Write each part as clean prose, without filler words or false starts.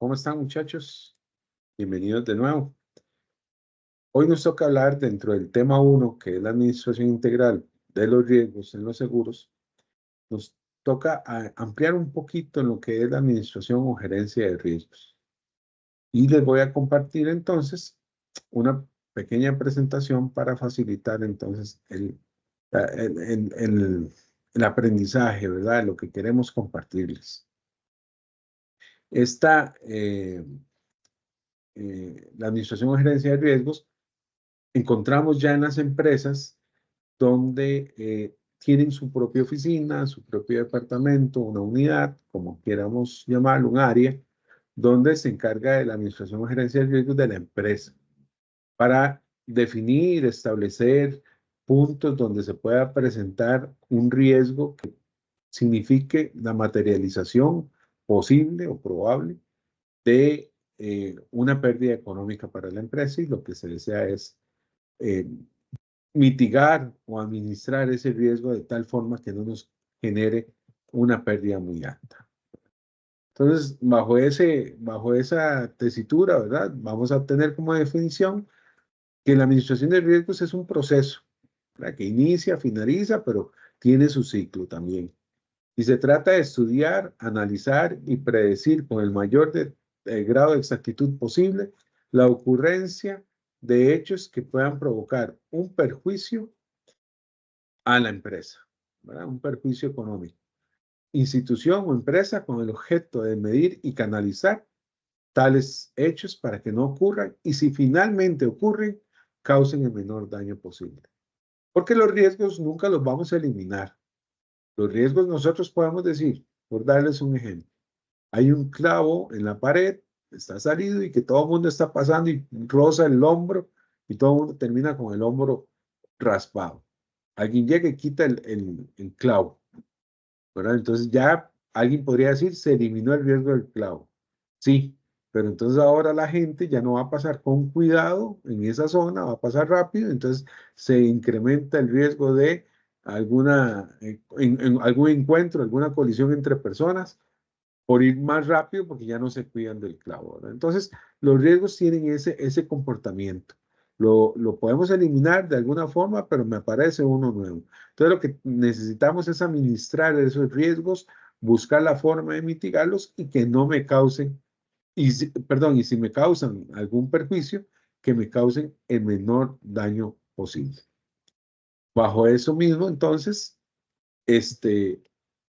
¿Cómo están, muchachos? Bienvenidos de nuevo. Hoy nos toca hablar dentro del tema 1, que es la administración integral de los riesgos en los seguros. Nos toca ampliar un poquito en lo que es la administración o gerencia de riesgos. Y les voy a compartir entonces una pequeña presentación para facilitar entonces el aprendizaje, ¿verdad? Lo que queremos compartirles. La administración o gerencia de riesgos encontramos ya en las empresas donde tienen su propia oficina, su propio departamento, una unidad, como queramos llamarlo, un área, donde se encarga de la administración o gerencia de riesgos de la empresa para definir, establecer puntos donde se pueda presentar un riesgo que signifique la materialización posible o probable de una pérdida económica para la empresa, y lo que se desea es eh, mitigar o administrar ese riesgo de tal forma que no nos genere una pérdida muy alta. Entonces, bajo esa tesitura, ¿verdad? Vamos a obtener como definición que la administración de riesgos es un proceso, ¿verdad? Que inicia, finaliza, pero tiene su ciclo también. Y se trata de estudiar, analizar y predecir con el mayor grado de exactitud posible la ocurrencia de hechos que puedan provocar un perjuicio a la empresa, ¿verdad? Un perjuicio económico. Institución o empresa con el objeto de medir y canalizar tales hechos para que no ocurran, y si finalmente ocurren, causen el menor daño posible. Porque los riesgos nunca los vamos a eliminar. Los riesgos nosotros podemos decir, por darles un ejemplo, hay un clavo en la pared, está salido y que todo el mundo está pasando y roza el hombro y todo el mundo termina con el hombro raspado. Alguien llega y quita el clavo, ¿verdad? Entonces ya alguien podría decir, se eliminó el riesgo del clavo. Sí, pero entonces ahora la gente ya no va a pasar con cuidado en esa zona, va a pasar rápido, entonces se incrementa el riesgo de en algún encuentro, alguna colisión entre personas, por ir más rápido porque ya no se cuidan del clavo, ¿verdad? Entonces, los riesgos tienen ese comportamiento. Lo podemos eliminar de alguna forma, pero me aparece uno nuevo. Entonces, lo que necesitamos es administrar esos riesgos, buscar la forma de mitigarlos y que no me causen, y si me causan algún perjuicio, que me causen el menor daño posible. Bajo eso mismo, entonces,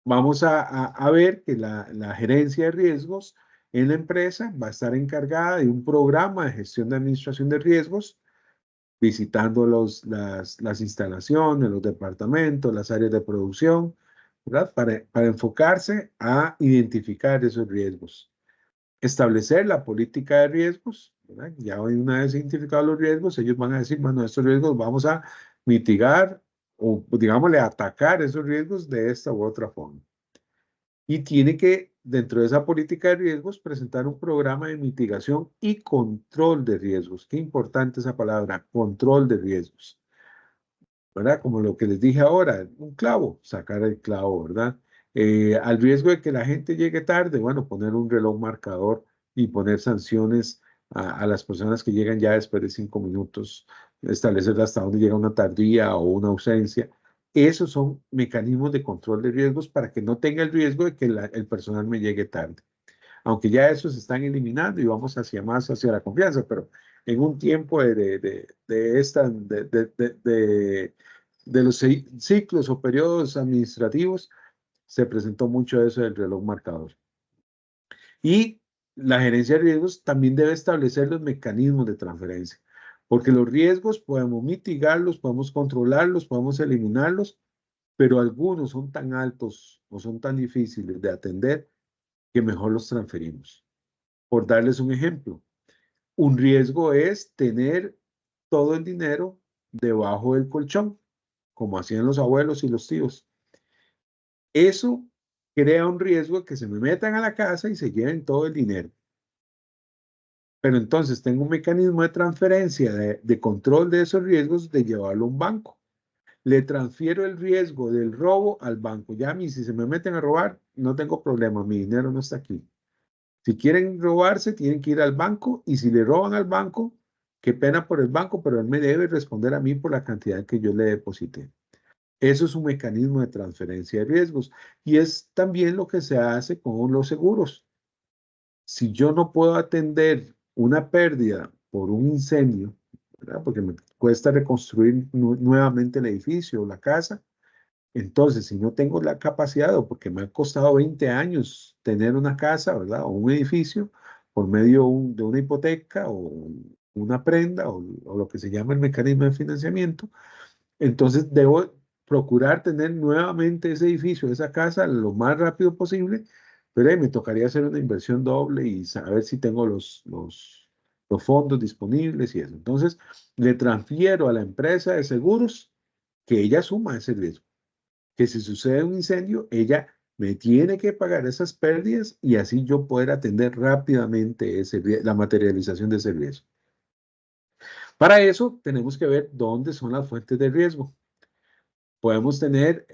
vamos a ver que la gerencia de riesgos en la empresa va a estar encargada de un programa de gestión de administración de riesgos, visitando las instalaciones, los departamentos, las áreas de producción, ¿verdad? Para enfocarse a identificar esos riesgos. Establecer la política de riesgos, ¿verdad? Ya una vez identificados los riesgos, ellos van a decir, bueno, estos riesgos vamos a mitigar o, digámosle, atacar esos riesgos de esta u otra forma. Y tiene que, dentro de esa política de riesgos, presentar un programa de mitigación y control de riesgos. Qué importante esa palabra, control de riesgos, ¿verdad? Como lo que les dije ahora, un clavo, sacar el clavo, ¿verdad? Al riesgo de que la gente llegue tarde, bueno, poner un reloj marcador y poner sanciones a las personas que llegan ya después de 5 minutos, establecer hasta dónde llega una tardía o una ausencia. Esos son mecanismos de control de riesgos para que no tenga el riesgo de que el personal me llegue tarde. Aunque ya esos se están eliminando y vamos hacia la confianza, pero en un tiempo de los ciclos o periodos administrativos se presentó mucho eso del reloj marcador. Y la gerencia de riesgos también debe establecer los mecanismos de transferencia, porque los riesgos podemos mitigarlos, podemos controlarlos, podemos eliminarlos, pero algunos son tan altos o son tan difíciles de atender que mejor los transferimos. Por darles un ejemplo, un riesgo es tener todo el dinero debajo del colchón, como hacían los abuelos y los tíos. Eso crea un riesgo de que se me metan a la casa y se lleven todo el dinero. Pero entonces tengo un mecanismo de transferencia, de control de esos riesgos, de llevarlo a un banco. Le transfiero el riesgo del robo al banco. Ya a mí, si se me meten a robar, no tengo problema, mi dinero no está aquí. Si quieren robarse, tienen que ir al banco y si le roban al banco, qué pena por el banco, pero él me debe responder a mí por la cantidad que yo le deposité. Eso es un mecanismo de transferencia de riesgos y es también lo que se hace con los seguros. Si yo no puedo atender una pérdida por un incendio, ¿verdad? Porque me cuesta reconstruir nuevamente el edificio o la casa, entonces si no tengo la capacidad o porque me ha costado 20 años tener una casa, ¿verdad? O un edificio por medio de una hipoteca o una prenda o lo que se llama el mecanismo de financiamiento, entonces debo procurar tener nuevamente ese edificio, esa casa, lo más rápido posible, pero me tocaría hacer una inversión doble y saber si tengo los fondos disponibles y eso. Entonces, le transfiero a la empresa de seguros que ella asuma ese riesgo, que si sucede un incendio, ella me tiene que pagar esas pérdidas y así yo poder atender rápidamente la materialización de ese riesgo. Para eso tenemos que ver dónde son las fuentes de riesgo. Podemos tener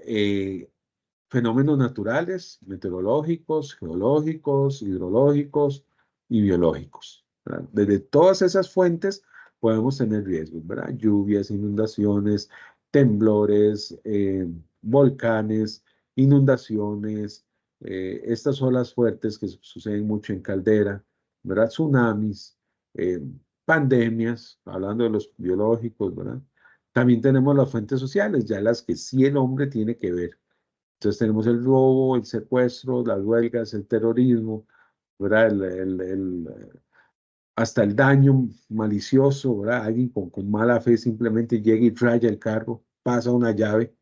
fenómenos naturales, meteorológicos, geológicos, hidrológicos y biológicos, ¿verdad? Desde todas esas fuentes podemos tener riesgos, ¿verdad? Lluvias, inundaciones, temblores, volcanes, inundaciones, estas olas fuertes que suceden mucho en caldera, ¿verdad? Tsunamis, eh, pandemias, hablando de los biológicos, ¿verdad? También tenemos las fuentes sociales, ya las que sí el hombre tiene que ver. Entonces tenemos el robo, el secuestro, las huelgas, el terrorismo, ¿verdad? Hasta el daño malicioso, ¿verdad? Alguien con mala fe simplemente llega y raya el carro, pasa una llave,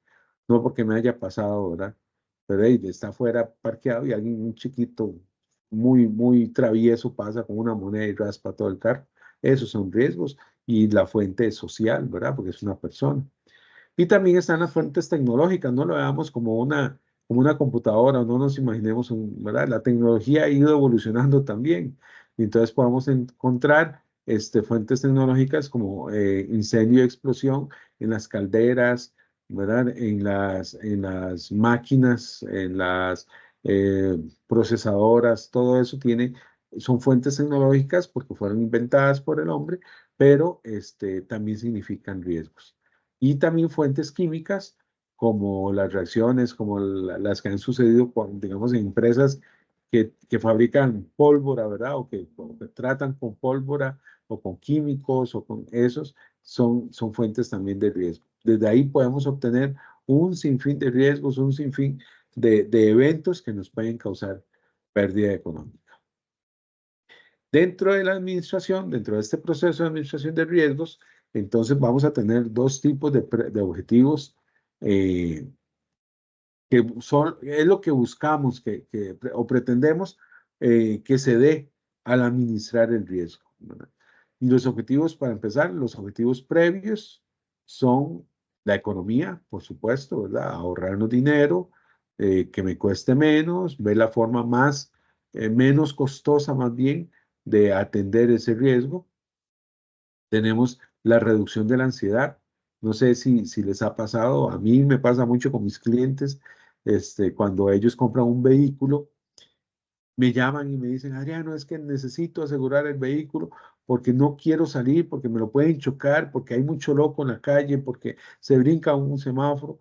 no porque me haya pasado, ¿verdad? Pero está afuera parqueado y alguien, un chiquito muy travieso, pasa con una moneda y raspa todo el carro. Esos son riesgos y la fuente es social, ¿verdad? Porque es una persona. Y también están las fuentes tecnológicas, no lo veamos como una computadora, no nos imaginemos, ¿verdad? La tecnología ha ido evolucionando también. Y entonces podemos encontrar fuentes tecnológicas como incendio y explosión en las calderas, ¿verdad? En las máquinas, en las procesadoras, todo eso son fuentes tecnológicas porque fueron inventadas por el hombre, pero también significan riesgos y también fuentes químicas como las reacciones, como las que han sucedido, digamos, en empresas que fabrican pólvora, ¿verdad? O que tratan con pólvora o con químicos o con esos, son fuentes también de riesgo. Desde ahí podemos obtener un sinfín de riesgos, un sinfín de eventos que nos pueden causar pérdida económica. Dentro de la administración, dentro de este proceso de administración de riesgos, entonces vamos a tener dos tipos de objetivos eh, es lo que buscamos o pretendemos que se dé al administrar el riesgo, ¿verdad? Y los objetivos, para empezar, los objetivos previos son la economía, por supuesto, ¿verdad? Ahorrarnos dinero, que me cueste menos, ver la forma menos costosa más bien de atender ese riesgo. Tenemos la reducción de la ansiedad. No sé si les ha pasado, a mí me pasa mucho con mis clientes, cuando ellos compran un vehículo, me llaman y me dicen, Adriano, es que necesito asegurar el vehículo porque no quiero salir, porque me lo pueden chocar, porque hay mucho loco en la calle, porque se brinca un semáforo.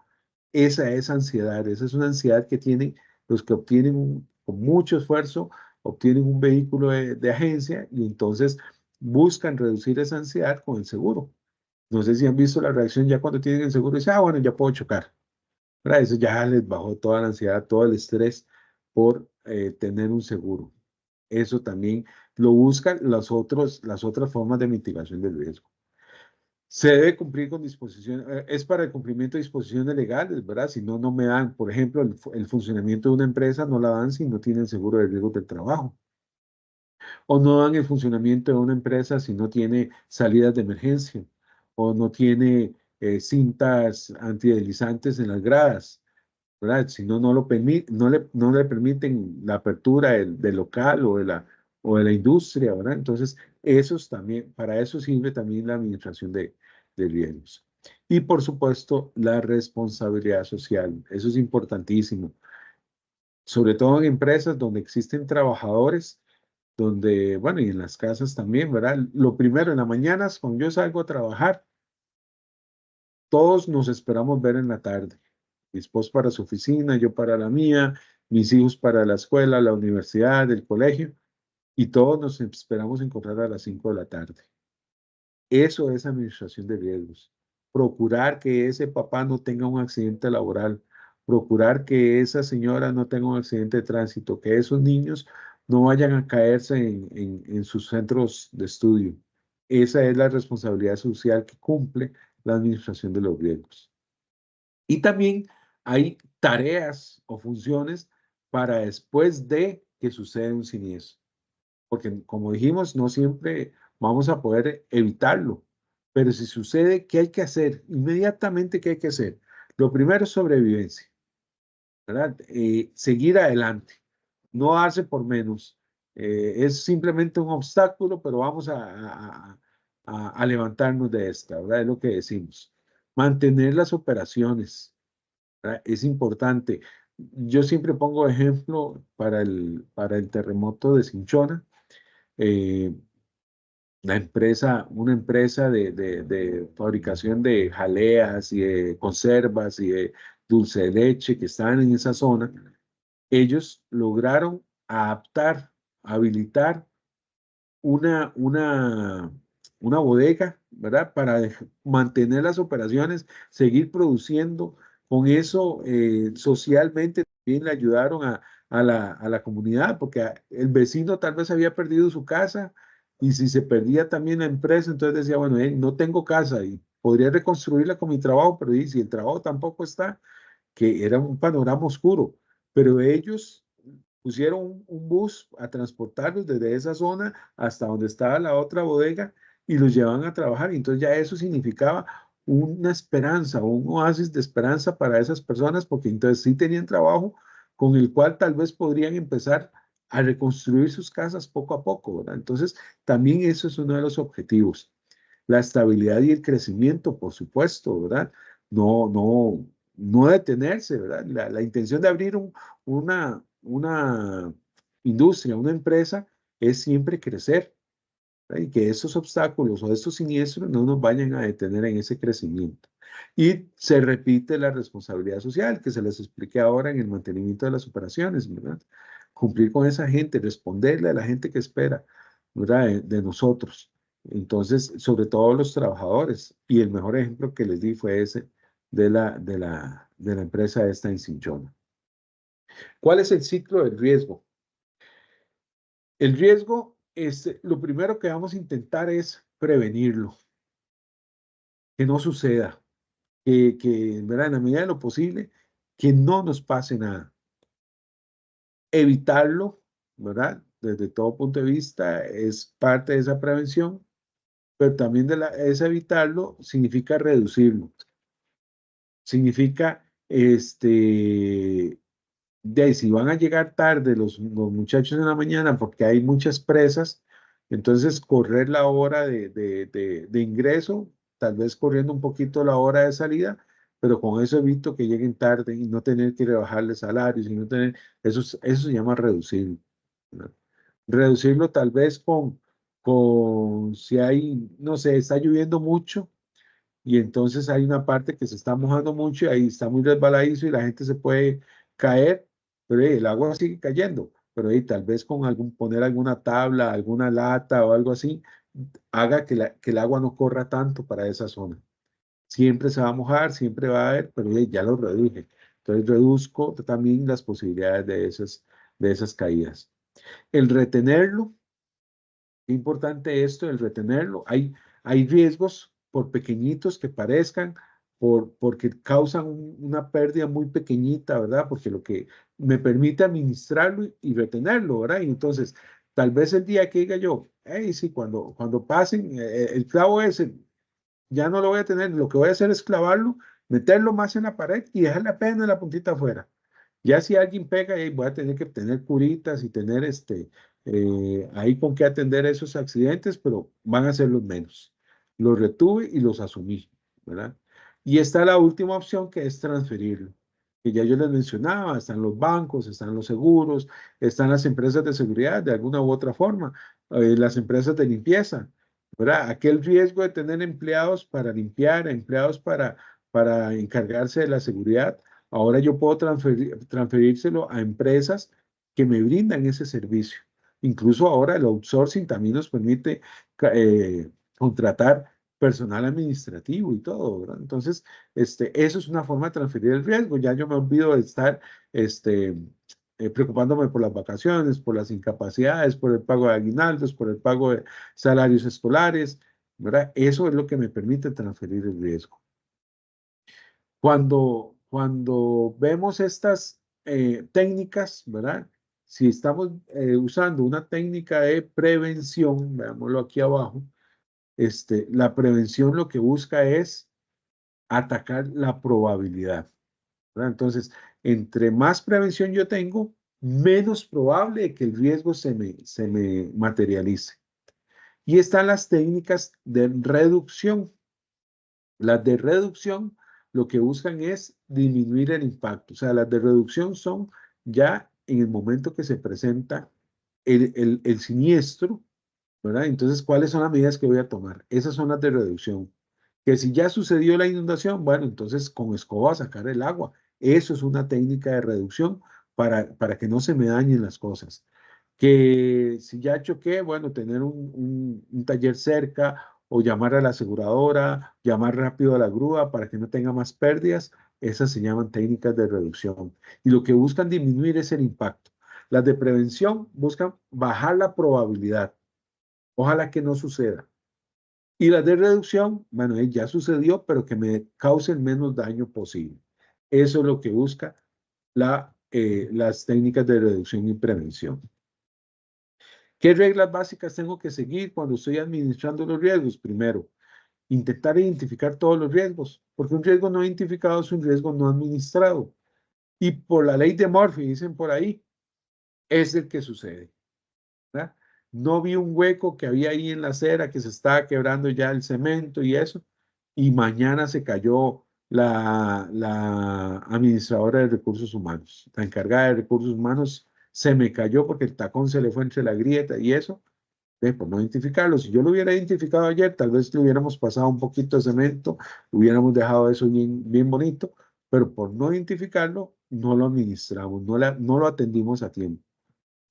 Esa es ansiedad, esa es una ansiedad que tienen los que obtienen con mucho esfuerzo, obtienen un vehículo de agencia y entonces buscan reducir esa ansiedad con el seguro. No sé si han visto la reacción ya cuando tienen el seguro y dicen, bueno, ya puedo chocar. ¿Verdad? Eso ya les bajó toda la ansiedad, todo el estrés por tener un seguro. Eso también lo buscan las otras formas de mitigación del riesgo. Se debe cumplir con disposiciones, es para el cumplimiento de disposiciones legales, ¿verdad? Si no, no me dan, por ejemplo, el funcionamiento de una empresa no la dan si no tienen seguro de riesgo del trabajo. O no dan el funcionamiento de una empresa si no tiene salidas de emergencia. O no tiene cintas antideslizantes en las gradas, ¿verdad? Si no, no le permiten la apertura del local o de la industria, ¿verdad? Entonces, para eso sirve también la administración de riesgos. Y por supuesto, la responsabilidad social. Eso es importantísimo. Sobre todo en empresas donde existen trabajadores, donde, bueno, y en las casas también, ¿verdad? Lo primero, en las mañanas, cuando yo salgo a trabajar, todos nos esperamos ver en la tarde. Mi esposo para su oficina, yo para la mía, mis hijos para la escuela, la universidad, el colegio, y todos nos esperamos encontrar a las 5 de la tarde. Eso es administración de riesgos. Procurar que ese papá no tenga un accidente laboral, procurar que esa señora no tenga un accidente de tránsito, que esos niños no vayan a caerse en sus centros de estudio. Esa es la responsabilidad social que cumple la administración de los riesgos. Y también hay tareas o funciones para después de que suceda un siniestro. Porque como dijimos, no siempre vamos a poder evitarlo. Pero si sucede, ¿qué hay que hacer? Inmediatamente, ¿qué hay que hacer? Lo primero es sobrevivencia, ¿verdad? Seguir adelante, no darse por menos. Es simplemente un obstáculo, pero vamos a levantarnos de esta, ¿verdad? Es lo que decimos. Mantener las operaciones, ¿verdad? Es importante. Yo siempre pongo ejemplo para el terremoto de Cinchona. Eh, una empresa de fabricación de jaleas y de conservas y de dulce de leche que estaban en esa zona, ellos lograron adaptar, habilitar una, una, una bodega, ¿verdad? Para mantener las operaciones, seguir produciendo. Con eso, socialmente también le ayudaron a la comunidad, porque el vecino tal vez había perdido su casa y si se perdía también la empresa, entonces decía, bueno, no tengo casa y podría reconstruirla con mi trabajo, pero si el trabajo tampoco está, que era un panorama oscuro. Pero ellos pusieron un bus a transportarlos desde esa zona hasta donde estaba la otra bodega y los llevaban a trabajar. Y entonces ya eso significaba una esperanza, un oasis de esperanza para esas personas, porque entonces sí tenían trabajo con el cual tal vez podrían empezar a reconstruir sus casas poco a poco, ¿verdad? Entonces, también eso es uno de los objetivos. La estabilidad y el crecimiento, por supuesto, ¿verdad? No detenerse, ¿verdad? La intención de abrir una industria, una empresa, es siempre crecer, ¿verdad? Y que esos obstáculos o estos siniestros no nos vayan a detener en ese crecimiento. Y se repite la responsabilidad social, que se les expliqué ahora en el mantenimiento de las operaciones, ¿verdad? Cumplir con esa gente, responderle a la gente que espera, ¿verdad? De nosotros. Entonces, sobre todo los trabajadores. Y el mejor ejemplo que les di fue ese de la empresa esta en Cinchona. ¿Cuál es el ciclo del riesgo? El riesgo, lo primero que vamos a intentar es prevenirlo, que no suceda, ¿verdad? En la medida de lo posible, que no nos pase nada. Evitarlo, ¿verdad? Desde todo punto de vista, es parte de esa prevención, pero también es evitarlo significa reducirlo. Significa, de ahí, si van a llegar tarde los muchachos en la mañana porque hay muchas presas, entonces correr la hora de ingreso, tal vez corriendo un poquito la hora de salida, pero con eso evito que lleguen tarde y no tener que rebajarles salarios y no tener, eso se llama reducirlo, ¿verdad? Reducirlo tal vez si hay, no sé, está lloviendo mucho y entonces hay una parte que se está mojando mucho y ahí está muy resbaladizo y la gente se puede caer, pero el agua sigue cayendo, pero tal vez con poner alguna tabla, alguna lata o algo así, haga que el agua no corra tanto para esa zona. Siempre se va a mojar, siempre va a haber, pero ya lo reduje. Entonces reduzco también las posibilidades de esas caídas. El retenerlo, qué importante esto, el retenerlo. Hay riesgos, por pequeñitos que parezcan, porque causan una pérdida muy pequeñita, ¿verdad? Porque lo que me permite administrarlo y retenerlo, ¿verdad? Y entonces, tal vez el día que diga yo, hey, sí, cuando pasen, el clavo ese, ya no lo voy a tener, lo que voy a hacer es clavarlo, meterlo más en la pared y dejarle apenas la puntita afuera. Ya si alguien pega, voy a tener que tener curitas y tener ahí con qué atender esos accidentes, pero van a ser los menos. Los retuve y los asumí, ¿verdad? Y está la última opción que es transferirlo. que ya yo les mencionaba, están los bancos, están los seguros, están las empresas de seguridad de alguna u otra forma, las empresas de limpieza, ¿verdad? Aquel riesgo de tener empleados para limpiar, empleados para encargarse de la seguridad, ahora yo puedo transferírselo a empresas que me brindan ese servicio. Incluso ahora el outsourcing también nos permite contratar personal administrativo y todo, ¿verdad? Entonces, eso es una forma de transferir el riesgo. Ya yo me olvido de estar preocupándome por las vacaciones, por las incapacidades, por el pago de aguinaldos, por el pago de salarios escolares, ¿verdad? Eso es lo que me permite transferir el riesgo. Cuando vemos estas técnicas, ¿verdad? Si estamos usando una técnica de prevención, veámoslo aquí abajo, la prevención lo que busca es atacar la probabilidad, ¿verdad? Entonces, entre más prevención yo tengo, menos probable de que el riesgo se me materialice. Y están las técnicas de reducción. Las de reducción lo que buscan es disminuir el impacto. O sea, las de reducción son ya en el momento que se presenta el siniestro, ¿verdad? Entonces, ¿cuáles son las medidas que voy a tomar? Esas son las de reducción. Que si ya sucedió la inundación, bueno, entonces con escoba sacar el agua. Eso es una técnica de reducción para que no se me dañen las cosas. Que si ya choqué, bueno, tener un taller cerca o llamar a la aseguradora, llamar rápido a la grúa para que no tenga más pérdidas. Esas se llaman técnicas de reducción. Y lo que buscan disminuir es el impacto. Las de prevención buscan bajar la probabilidad. Ojalá que no suceda. Y las de reducción, bueno, ya sucedió, pero que me cause el menos daño posible. Eso es lo que busca las técnicas de reducción y prevención. ¿Qué reglas básicas tengo que seguir cuando estoy administrando los riesgos? Primero, intentar identificar todos los riesgos, porque un riesgo no identificado es un riesgo no administrado. Y por la ley de Murphy, dicen por ahí, es el que sucede, ¿verdad? No vi un hueco que había ahí en la acera que se estaba quebrando ya el cemento y eso, y mañana se cayó la administradora de recursos humanos, la encargada de recursos humanos se me cayó porque el tacón se le fue entre la grieta y eso, por no identificarlo. Si yo lo hubiera identificado ayer, tal vez le hubiéramos pasado un poquito de cemento, hubiéramos dejado eso bien bonito, pero por no identificarlo, no lo administramos, no lo atendimos a tiempo.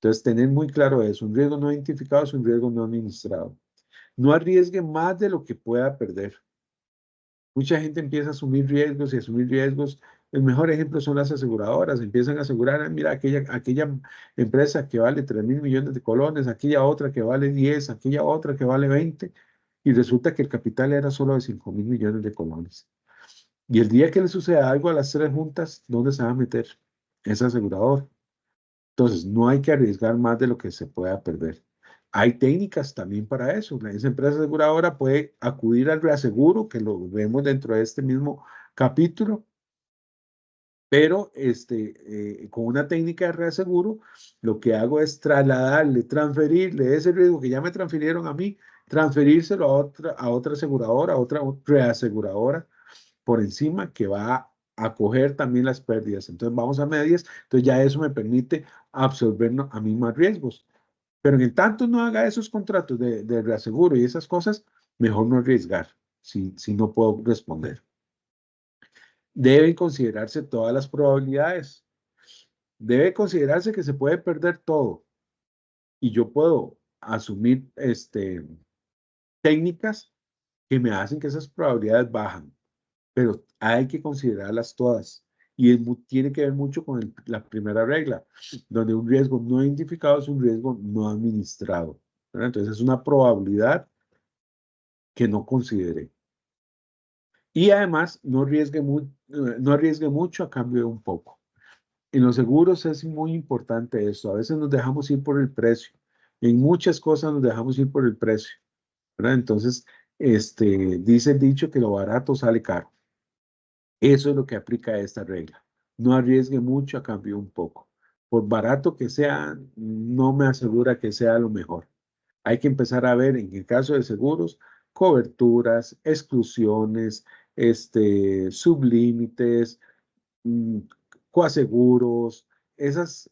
Entonces, tener muy claro eso, un riesgo no identificado es un riesgo no administrado. No arriesgue más de lo que pueda perder. Mucha gente empieza a asumir riesgos y asumir riesgos. El mejor ejemplo son las aseguradoras. Empiezan a asegurar, mira, aquella empresa que vale 3.000 millones de colones, aquella otra que vale 10, aquella otra que vale 20, y resulta que el capital era solo de 5.000 millones de colones. Y el día que le suceda algo a las tres juntas, ¿dónde se va a meter? Ese asegurador. Entonces, no hay que arriesgar más de lo que se pueda perder. Hay técnicas también para eso. Esa empresa aseguradora puede acudir al reaseguro, que lo vemos dentro de este mismo capítulo, pero con una técnica de reaseguro, lo que hago es trasladarle, transferirle ese riesgo que ya me transfirieron a mí, transferírselo a otra aseguradora, a otra reaseguradora por encima que va a coger también las pérdidas. Entonces vamos a medias, entonces ya eso me permite absorber a mí más riesgos. Pero en tanto no haga esos contratos de reaseguro y esas cosas, mejor no arriesgar si no puedo responder. Deben considerarse todas las probabilidades. Debe considerarse que se puede perder todo y yo puedo asumir técnicas que me hacen que esas probabilidades bajan, pero hay que considerarlas todas. Y tiene que ver mucho con la primera regla, donde un riesgo no identificado es un riesgo no administrado, ¿verdad? Entonces es una probabilidad que no consideré. Y además no arriesgue mucho a cambio de un poco. En los seguros es muy importante esto. A veces nos dejamos ir por el precio. En muchas cosas nos dejamos ir por el precio, ¿verdad? Entonces, dice el dicho que lo barato sale caro. Eso es lo que aplica a esta regla. No arriesgue mucho a cambio de un poco. Por barato que sea, no me asegura que sea lo mejor. Hay que empezar a ver, en el caso de seguros, coberturas, exclusiones, sublímites, coaseguros, esas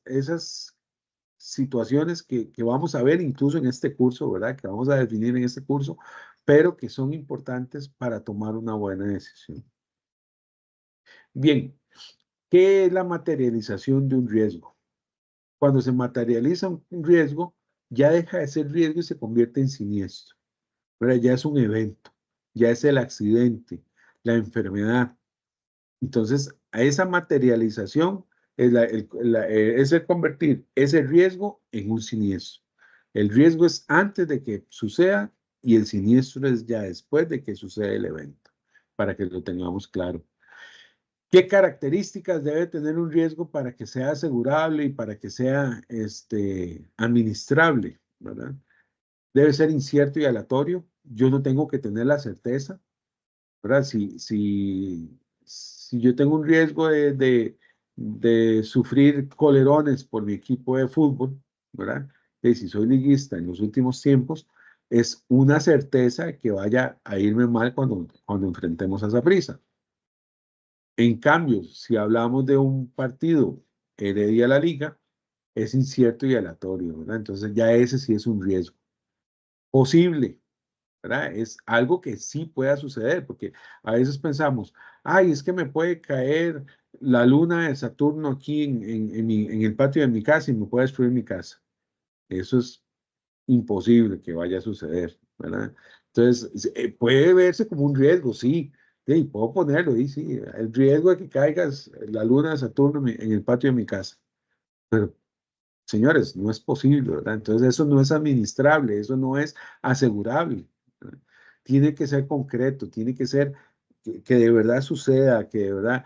situaciones que vamos a ver incluso en este curso, ¿verdad? Que vamos a definir en este curso, pero que son importantes para tomar una buena decisión. Bien, ¿qué es la materialización de un riesgo? Cuando se materializa un riesgo, ya deja de ser riesgo y se convierte en siniestro. ¿Verdad? Ya es un evento, ya es el accidente, la enfermedad. Entonces, a esa materialización es el convertir ese riesgo en un siniestro. El riesgo es antes de que suceda y el siniestro es ya después de que suceda el evento, para que lo tengamos claro. ¿Qué características debe tener un riesgo para que sea asegurable y para que sea administrable? ¿Verdad? Debe ser incierto y aleatorio. Yo no tengo que tener la certeza, ¿verdad? Si yo tengo un riesgo de sufrir colerones por mi equipo de fútbol, ¿verdad? Y si soy liguista en los últimos tiempos, es una certeza que vaya a irme mal cuando enfrentemos a Saprissa. En cambio, si hablamos de un partido Heredia la Liga, es incierto y aleatorio, ¿verdad? Entonces ya ese sí es un riesgo posible, ¿verdad? Es algo que sí pueda suceder, porque a veces pensamos, ay, es que me puede caer la luna de Saturno aquí en el patio de mi casa y me puede destruir mi casa. Eso es imposible que vaya a suceder, ¿verdad? Entonces, puede verse como un riesgo, sí, sí, puedo ponerlo, y sí, el riesgo de que caigas la luna de Saturno en el patio de mi casa. Pero, señores, no es posible, ¿verdad? Entonces, eso no es administrable, eso no es asegurable, ¿verdad? Tiene que ser concreto, tiene que ser que de verdad suceda, que de verdad,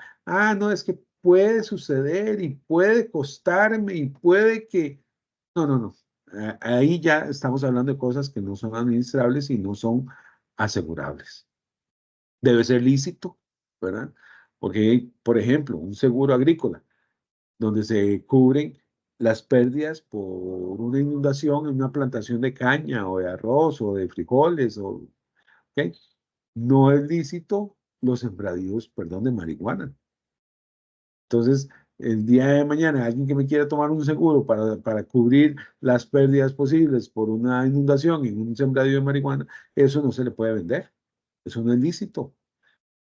no, es que puede suceder y puede costarme y puede que... No, no, no. Ahí ya estamos hablando de cosas que no son administrables y no son asegurables. Debe ser lícito, ¿verdad? Porque, por ejemplo, un seguro agrícola, donde se cubren las pérdidas por una inundación en una plantación de caña o de arroz o de frijoles, ¿ok? No es lícito los sembradíos, perdón, de marihuana. Entonces, el día de mañana, alguien que me quiera tomar un seguro para cubrir las pérdidas posibles por una inundación en un sembradío de marihuana, eso no se le puede vender. Eso no es lícito,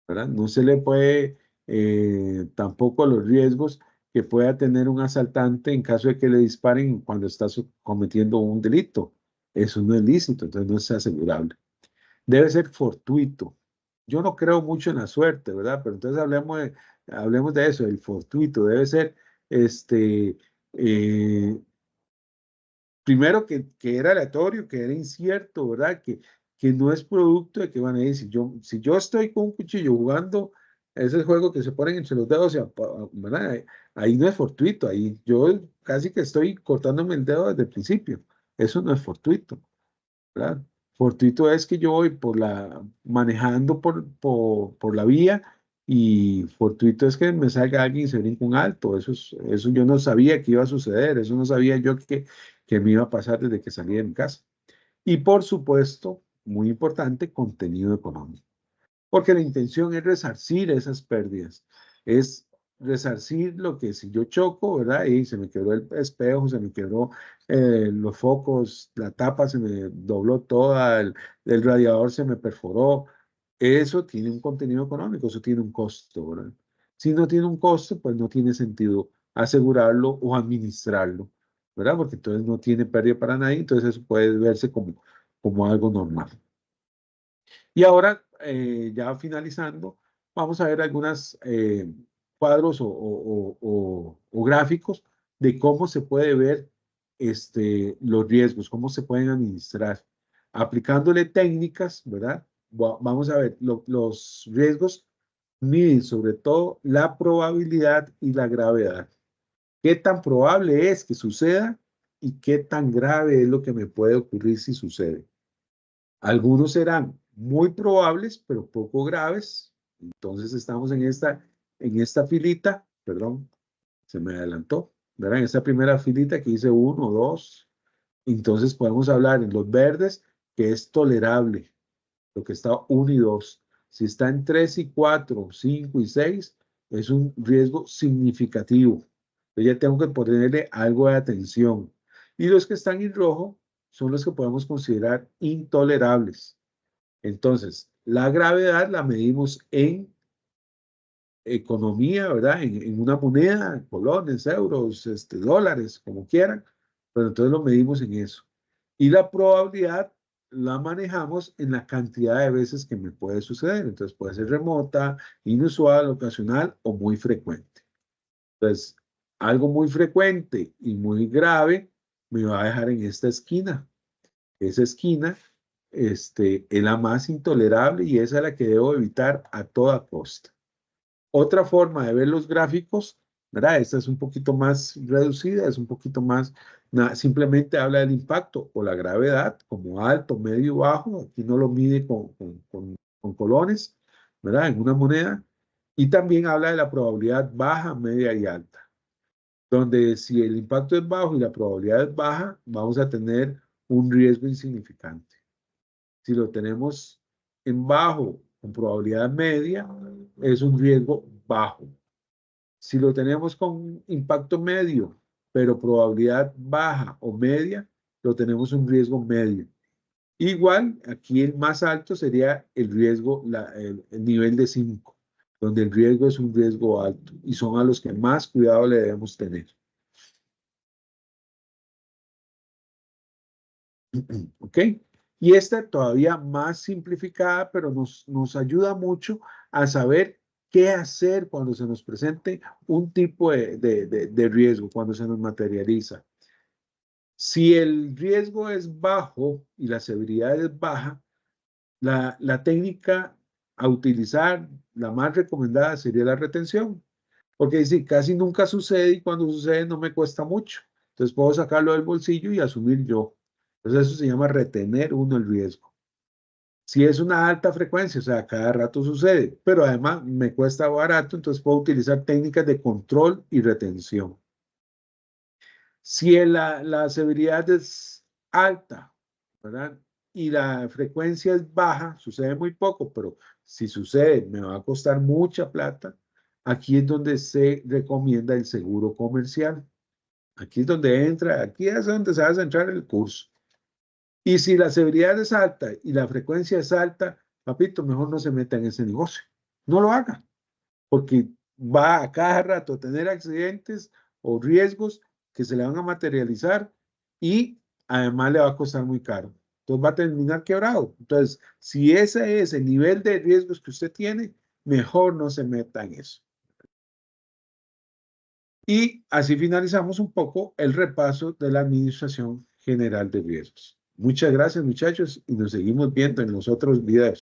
¿verdad? No se le puede tampoco los riesgos que pueda tener un asaltante en caso de que le disparen cuando está cometiendo un delito. Eso no es lícito, entonces no es asegurable. Debe ser fortuito. Yo no creo mucho en la suerte, ¿verdad? Pero entonces hablemos de eso, el fortuito. Debe ser, eh, primero que era aleatorio, que era incierto, ¿verdad? Que no es producto de que van a decir, si yo estoy con un cuchillo jugando ese juego que se ponen entre los dedos, ¿verdad? Ahí no es fortuito, ahí yo casi que estoy cortándome el dedo desde el principio. Eso no es fortuito, ¿verdad? Fortuito es que yo voy manejando por la vía y fortuito es que me salga alguien y se brinca un alto. Eso yo no sabía que iba a suceder, eso no sabía yo que me iba a pasar desde que salí de mi casa. Y por supuesto, muy importante, contenido económico, porque la intención es resarcir esas pérdidas, es resarcir lo que si yo choco, ¿verdad? Y se me quebró el espejo, se me quebró los focos, la tapa se me dobló toda, el radiador se me perforó. Eso tiene un contenido económico, eso tiene un costo, ¿verdad? Si no tiene un costo, pues no tiene sentido asegurarlo o administrarlo, ¿verdad? Porque entonces no tiene pérdida para nadie, entonces eso puede verse como algo normal. Y ahora, ya finalizando, vamos a ver algunos cuadros o gráficos de cómo se puede ver los riesgos, cómo se pueden administrar. Aplicándole técnicas, ¿verdad? Vamos a ver, los riesgos miden sobre todo la probabilidad y la gravedad. ¿Qué tan probable es que suceda y qué tan grave es lo que me puede ocurrir si sucede? Algunos serán muy probables, pero poco graves. Entonces estamos en esta filita, perdón, se me adelantó, ¿verdad? En esta primera filita que dice 1, 2. Entonces podemos hablar en los verdes que es tolerable, lo que está 1 y 2. Si está en 3 y 4, 5 y 6, es un riesgo significativo. Yo ya tengo que ponerle algo de atención. Y los que están en rojo son los que podemos considerar intolerables. Entonces, la gravedad la medimos en economía, ¿verdad? En una moneda, colones, euros, dólares, como quieran, pero entonces lo medimos en eso. Y la probabilidad la manejamos en la cantidad de veces que me puede suceder. Entonces puede ser remota, inusual, ocasional o muy frecuente. Entonces, algo muy frecuente y muy grave me va a dejar en esta esquina. Esa esquina es la más intolerable y esa es la que debo evitar a toda costa. Otra forma de ver los gráficos, ¿verdad? Esta es un poquito más reducida, es un poquito más, simplemente habla del impacto o la gravedad, como alto, medio, bajo. Aquí no lo mide con colones, ¿verdad? En una moneda. Y también habla de la probabilidad baja, media y alta. Donde si el impacto es bajo y la probabilidad es baja, vamos a tener un riesgo insignificante. Si lo tenemos en bajo, con probabilidad media, es un riesgo bajo. Si lo tenemos con impacto medio, pero probabilidad baja o media, lo tenemos un riesgo medio. Igual, aquí el más alto sería el riesgo, el nivel de 5, donde el riesgo es un riesgo alto y son a los que más cuidado le debemos tener. ¿Ok? Y esta todavía más simplificada, pero nos ayuda mucho a saber qué hacer cuando se nos presente un tipo de riesgo, cuando se nos materializa. Si el riesgo es bajo y la severidad es baja, la técnica a utilizar, la más recomendada sería la retención, porque sí, casi nunca sucede y cuando sucede no me cuesta mucho. Entonces puedo sacarlo del bolsillo y asumir yo. Entonces eso se llama retener uno el riesgo. Si es una alta frecuencia, o sea, cada rato sucede, pero además me cuesta barato, entonces puedo utilizar técnicas de control y retención. Si la severidad es alta, ¿verdad? Y la frecuencia es baja, sucede muy poco, pero si sucede, me va a costar mucha plata. Aquí es donde se recomienda el seguro comercial. Aquí es donde entra, aquí es donde se va a centrar el curso. Y si la severidad es alta y la frecuencia es alta, papito, mejor no se meta en ese negocio. No lo haga, porque va a cada rato a tener accidentes o riesgos que se le van a materializar y además le va a costar muy caro. Entonces va a terminar quebrado. Entonces, si ese es el nivel de riesgos que usted tiene, mejor no se meta en eso. Y así finalizamos un poco el repaso de la Administración General de Riesgos. Muchas gracias, muchachos, y nos seguimos viendo en los otros videos.